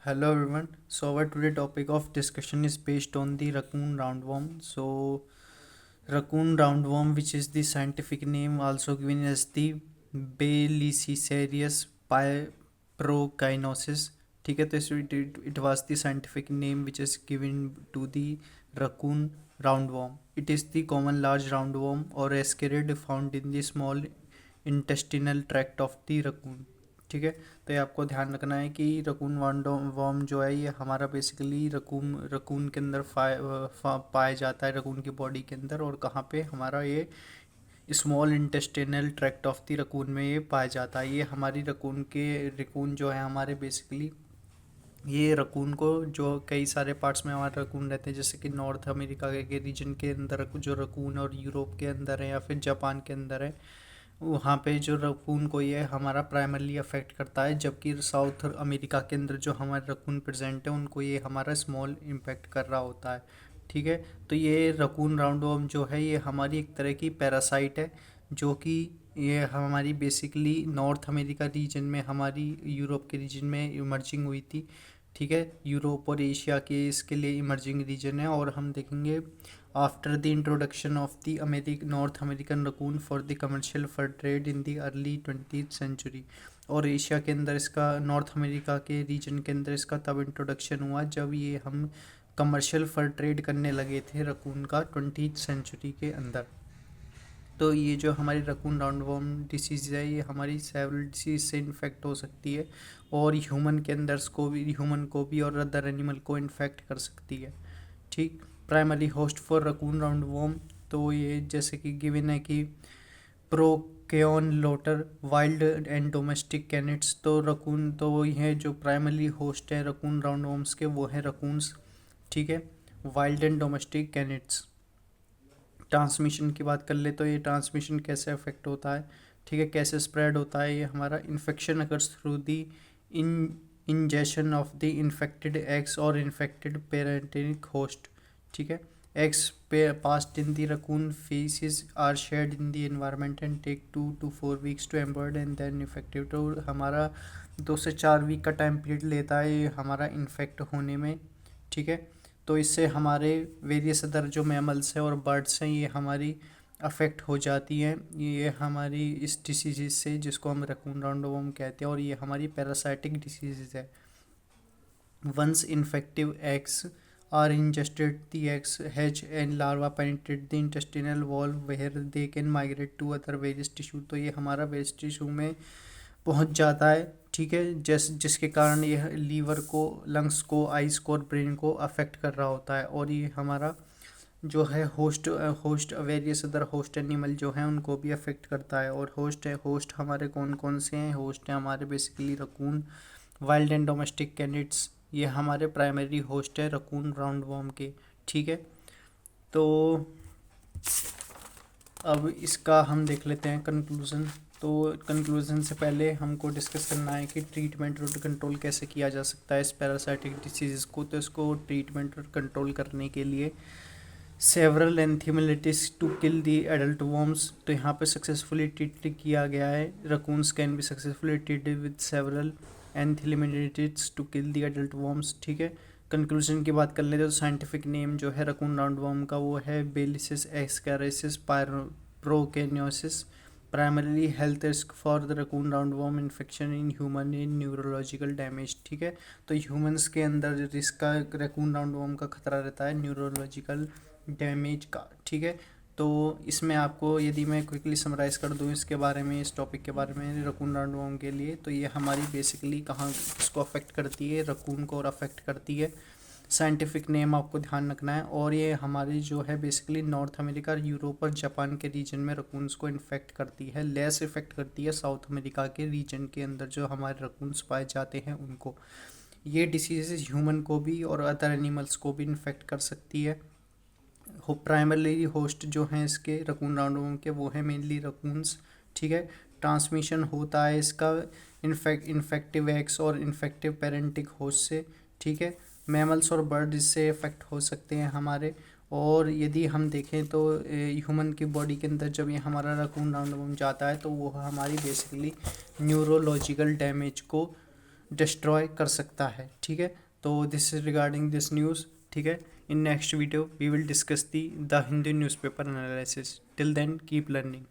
Hello everyone. So our today topic of discussion is based on the raccoon roundworm. So raccoon roundworm, which is the scientific name also given as the Baylisicarius procynosus. ठीक है, तो it was the scientific name which is given to the raccoon roundworm. It is the common large roundworm or ascarid found in the small intestinal tract of the raccoon. ठीक है, तो ये आपको ध्यान रखना है कि रकून वर्म जो है ये हमारा बेसिकली रकून रकून के अंदर पाया जाता है, रकून की बॉडी के अंदर। और कहाँ पे हमारा ये small intestinal tract of the raccoon में ये पाया जाता है। ये हमारी रकून जो है हमारे बेसिकली ये रकून को जो कई सारे पार्ट्स में हमारे रकून रहते हैं, जैसे कि नॉर्थ अमेरिका के रीजन के अंदर जो रकून और यूरोप के अंदर है या फिर जापान के अंदर है, वहाँ पे जो रकून को ये हमारा प्राइमरली अफेक्ट करता है। जबकि साउथ अमेरिका के अंदर जो हमारे रकून प्रेजेंट है उनको ये हमारा स्मॉल इम्पैक्ट कर रहा होता है। ठीक है, तो ये रकून राउंडवॉर्म जो है ये हमारी एक तरह की पैरासाइट है, जो कि ये हमारी बेसिकली नॉर्थ अमेरिका रीजन में, हमारी यूरोप के रीजन में इमर्जिंग हुई थी। ठीक है, यूरोप और एशिया के इसके लिए इमर्जिंग रीजन है। और हम देखेंगे after the introduction of the North American raccoon for the commercial fur trade in the early 20th century. और एशिया के अंदर इसका, नॉर्थ अमेरिका के रीजन के अंदर इसका तब इंट्रोडक्शन हुआ जब ये हम कमर्शियल फर ट्रेड करने लगे थे रकून का 20th सेंचुरी के अंदर। तो ये जो हमारी रकून राउंडवॉर्म डिसीज़ है ये हमारी सेवरल डिसीज से इन्फेक्ट हो सकती है, और ह्यूमन को भी और अदर एनिमल को इन्फेक्ट कर सकती है। ठीक, primary host for raccoon roundworm, तो ये जैसे कि गिवन है कि procyon lotor wild and domestic canids. तो रकून तो वो है जो प्राइमरी होस्ट है रकून राउंडवॉर्म्स के, वो है रकून्स। ठीक है, wild and domestic canids. Transmission की बात कर ले तो ये ट्रांसमिशन कैसे अफेक्ट होता है, ठीक है, कैसे स्प्रेड होता है। ये हमारा infection occurs through the in ingestion of the infected eggs और इन्फेक्टेड पेरेंटिक होस्ट। ठीक है, eggs passed in the raccoon feces are shared in the environment and take 2 to 4 weeks to embryonate and then effective. तो हमारा 2 से 4 week का time period लेता है ये हमारा इन्फेक्ट होने में। ठीक है, तो इससे हमारे वेरियस अदर जो मैमल्स हैं और बर्ड्स हैं ये हमारी अफेक्ट हो जाती हैं ये हमारी इस डिसीज़ से, जिसको हम रकून राउंडवॉर्म कहते हैं। और ये हमारी पैरासाइटिक डिसीज़ है। Once infective eggs are ingested, the eggs hatch and larva penetrate the intestinal wall where they can migrate to other various tissue। तो ये हमारा वेस्ट टिश्यू में पहुंच जाता है। ठीक है, जिसके कारण यह लीवर को, लंग्स को, आइस को और ब्रेन को अफेक्ट कर रहा होता है। और ये हमारा जो है host various other host animal जो हैं उनको भी अफेक्ट करता है। और होस्ट हमारे कौन कौन से हैं? होस्ट हैं हमारे basically raccoon, wild and domestic canids, ये हमारे प्राइमरी होस्ट है रकून राउंडवॉर्म के। ठीक है, तो अब इसका हम देख लेते हैं कंक्लूज़न। तो कंक्लूज़न से पहले हमको डिस्कस करना है कि ट्रीटमेंट और कंट्रोल कैसे किया जा सकता है इस पैरासाइटिक डिसीज़ को। तो इसको ट्रीटमेंट और कंट्रोल करने के लिए several anthelmintics to kill the adult worms, तो यहाँ पे सक्सेसफुली ट्रीट किया गया है। Raccoons can be successfully treated with several anthelmintics to kill the adult worms. ठीक है, कंक्लूजन की बात कर लेते तो साइंटिफिक नेम जो है रकून राउंडवॉर्म का वो है baylisascaris procyonis. Primarily health risk for the raccoon roundworm infection in human in neurological damage. ठीक है, तो ह्यूमंस के अंदर रिस्क का रकून राउंडवॉर्म का खतरा रहता है न्यूरोलॉजिकल डैमेज का। ठीक है, तो इसमें आपको यदि मैं क्विकली समराइज़ कर दूं इसके बारे में, इस टॉपिक के बारे में रकून राउंडवॉर्म के लिए, तो ये हमारी बेसिकली कहाँ किसको अफेक्ट करती है? रकून को और अफेक्ट करती है। साइंटिफिक नेम आपको ध्यान रखना है। और ये हमारी जो है बेसिकली नॉर्थ अमेरिका, यूरोप और जापान के रीजन में रकून्स को इन्फेक्ट करती है। लेस इफेक्ट करती है साउथ अमेरिका के रीजन के अंदर जो हमारे रकून्स पाए जाते हैं उनको। ये डिसीज़ ह्यूमन को भी और अदर एनिमल्स को भी इन्फेक्ट कर सकती है। प्राइमरली होस्ट जो हैं इसके रकून राउंडवॉर्म के वो है मेनली रकून्स। ठीक है, ट्रांसमिशन होता है इसका इन्फेक्टिव एग्स और इन्फेक्टिव पेरेंटिक होस्ट से। ठीक है, मैमल्स और बर्ड इससे इफेक्ट हो सकते हैं हमारे। और यदि हम देखें तो ह्यूमन की बॉडी के अंदर जब ये हमारा रकून राउंडवॉर्म जाता है तो वो हमारी बेसिकली न्यूरोलॉजिकल डैमेज को डिस्ट्रॉय कर सकता है। ठीक है, तो this is regarding this news. ठीक है, in next video we will discuss the Hindu newspaper analysis. Till then keep learning.